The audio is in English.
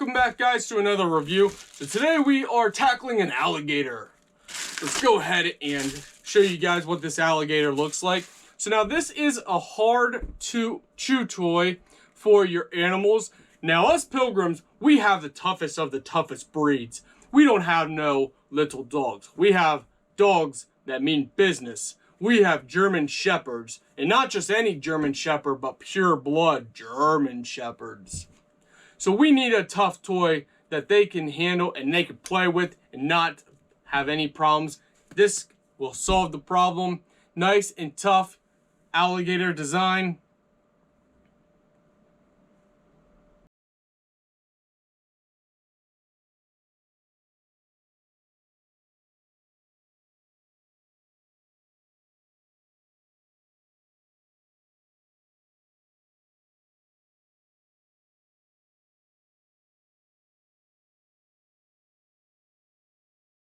welcome back guys to another review. So today we are tackling an alligator. Let's go ahead and show you guys what this alligator looks like. So now this is a hard to chew toy for your animals. Now us pilgrims, we have the toughest of the toughest breeds. We don't have no little dogs. We have dogs that mean business. We have German Shepherds, and not just any German Shepherd, but pure blood German Shepherds. So we need a tough toy that they can handle and they can play with and not have any problems. This will solve the problem. Nice and tough alligator design.